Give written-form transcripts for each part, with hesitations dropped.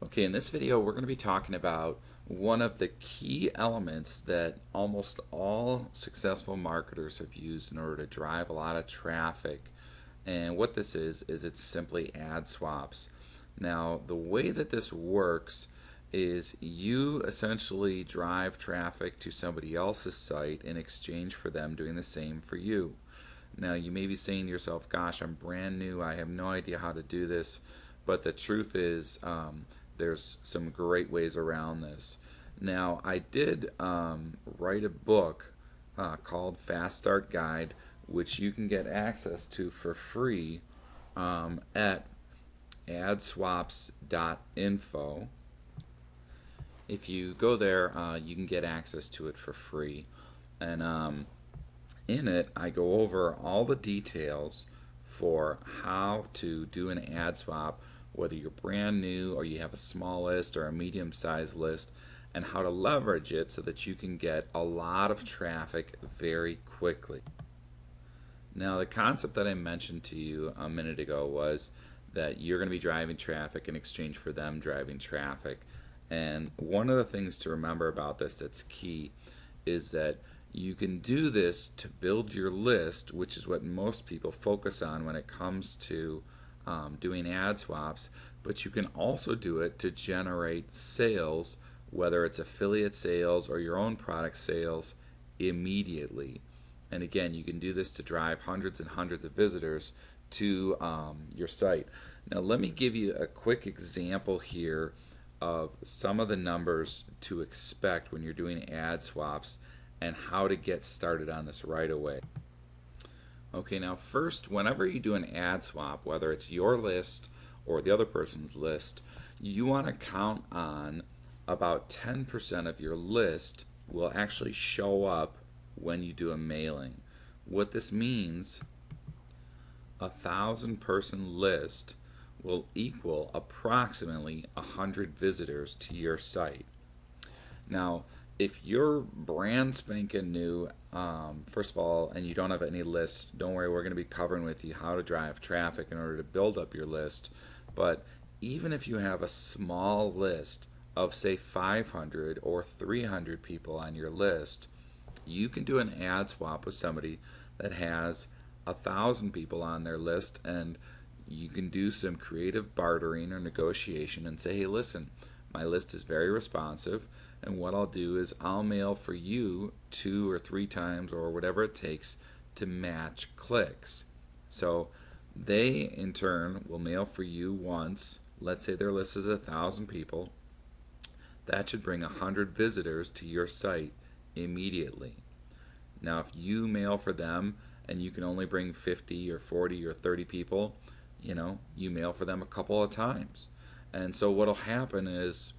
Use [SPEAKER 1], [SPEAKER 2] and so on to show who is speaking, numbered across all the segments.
[SPEAKER 1] Okay, in this video, we're going to be talking about one of the key elements that almost all successful marketers have used in order to drive a lot of traffic. And what this is it's simply ad swaps. Now, the way that this works is you essentially drive traffic to somebody else's site in exchange for them doing the same for you. Now, you may be saying to yourself, gosh, I'm brand new, I have no idea how to do this. But the truth is, there's some great ways around this. Now, I did write a book called Fast Start Guide, which you can get access to for free at adswaps.info. If you go there, you can get access to it for free. And in it, I go over all the details for how to do an ad swap, whether you're brand new or you have a small list or a medium sized list, and how to leverage it so that you can get a lot of traffic very quickly. Now, the concept that I mentioned to you a minute ago was that you're going to be driving traffic in exchange for them driving traffic. And one of the things to remember about this that's key is that you can do this to build your list, which is what most people focus on when it comes to doing ad swaps, but you can also do it to generate sales, whether it's affiliate sales or your own product sales, immediately. And again, you can do this to drive hundreds and hundreds of visitors to your site. Now, let me give you a quick example here of some of the numbers to expect when you're doing ad swaps and how to get started on this right away. Okay, now first, whenever you do an ad swap, whether it's your list or the other person's list, you want to count on about 10% of your list will actually show up when you do a mailing. What this means, 1,000-person list will equal approximately 100 visitors to your site. Now, if you're brand spanking new, first of all, and you don't have any lists, don't worry, we're going to be covering with you how to drive traffic in order to build up your list. But even if you have a small list of, say, 500 or 300 people on your list, you can do an ad swap with somebody that has 1,000 people on their list, and you can do some creative bartering or negotiation and say, hey, listen, my list is very responsive, and what I'll do is I'll mail for you 2 or 3 times or whatever it takes to match clicks. So they in turn will mail for you once. Let's say their list is 1,000 people. That should bring 100 visitors to your site immediately. Now, if you mail for them and you can only bring 50 or 40 or 30 people, you mail for them a couple of times. And so what'll happen is,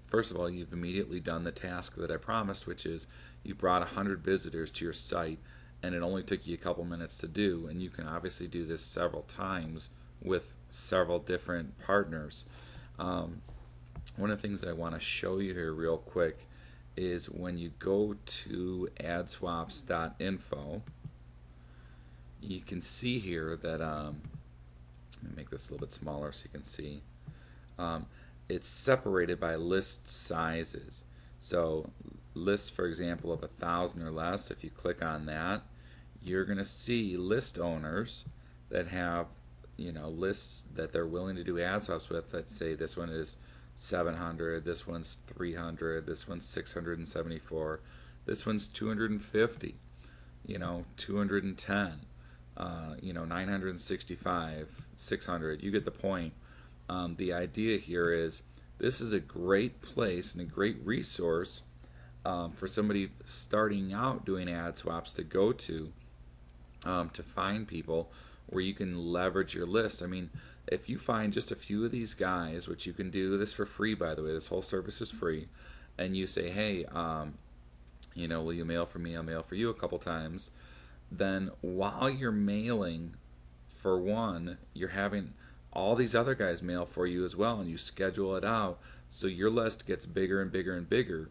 [SPEAKER 1] first of all, you've immediately done the task that I promised, which is you brought 100 visitors to your site, and it only took you a couple minutes to do. And you can obviously do this several times with several different partners. One of the things that I want to show you here real quick is when you go to adswaps.info, you can see here that, let me make this a little bit smaller so you can see. It's separated by list sizes. So lists, for example, of 1,000 or less, if you click on that, you're going to see list owners that have, lists that they're willing to do ad swaps with. Let's say this one is 700, this one's 300, this one's 674, this one's 250, 210, 965, 600. You get the point. The idea here is this is a great place and a great resource for somebody starting out doing ad swaps to go to find people where you can leverage your list. I mean, if you find just a few of these guys, which you can do this for free, by the way, this whole service is free, and you say, hey, will you mail for me? I'll mail for you a couple times. Then while you're mailing for one, you're having all these other guys mail for you as well, and you schedule it out so your list gets bigger and bigger and bigger.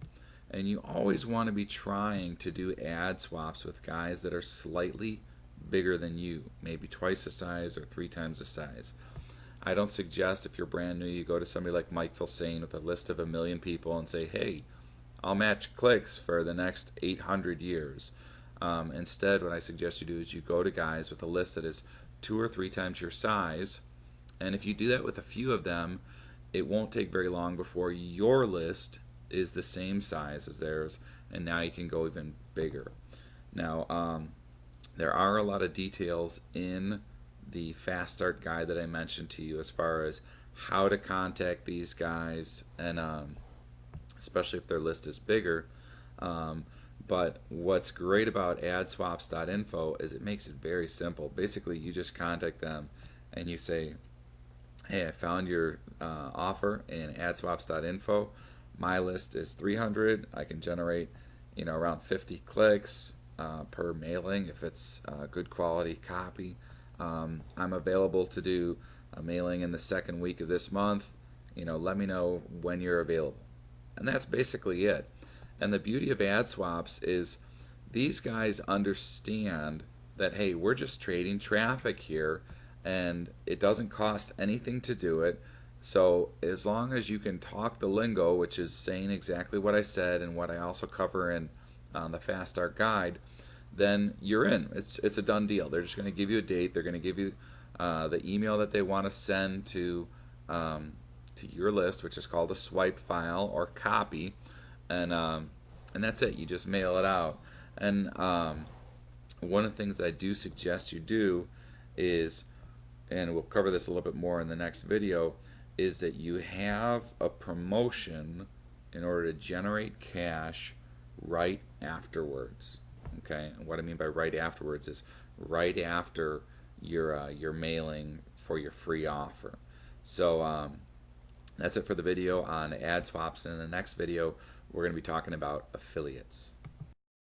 [SPEAKER 1] And you always want to be trying to do ad swaps with guys that are slightly bigger than you, maybe twice the size or 3 times the size. I don't suggest if you're brand new, you go to somebody like Mike Filsaime with a list of 1 million people and say, hey, I'll match clicks for the next 800 years. Instead, what I suggest you do is you go to guys with a list that is 2 or 3 times your size, and if you do that with a few of them, it won't take very long before your list is the same size as theirs, and now you can go even bigger. Now, there are a lot of details in the Fast Start guide that I mentioned to you as far as how to contact these guys, and especially if their list is bigger. Um, but what's great about adswaps.info is it makes it very simple. Basically, you just contact them and you say, hey, I found your offer in adswaps.info. My list is 300. I can generate, around 50 clicks per mailing if it's good quality copy. I'm available to do a mailing in the second week of this month. Let me know when you're available. And that's basically it. And the beauty of AdSwaps is these guys understand that, hey, we're just trading traffic here and it doesn't cost anything to do it. So as long as you can talk the lingo, which is saying exactly what I said and what I also cover in the Fast Start guide, then you're in. It's a done deal. They're just going to give you a date. They're going to give you the email that they want to send to your list, which is called a swipe file or copy, and that's it. You just mail it out. And one of the things that I do suggest you do is, and we'll cover this a little bit more in the next video, is that you have a promotion in order to generate cash right afterwards. Okay, and what I mean by right afterwards is right after your mailing for your free offer. So that's it for the video on ad swaps. And in the next video, we're going to be talking about affiliates.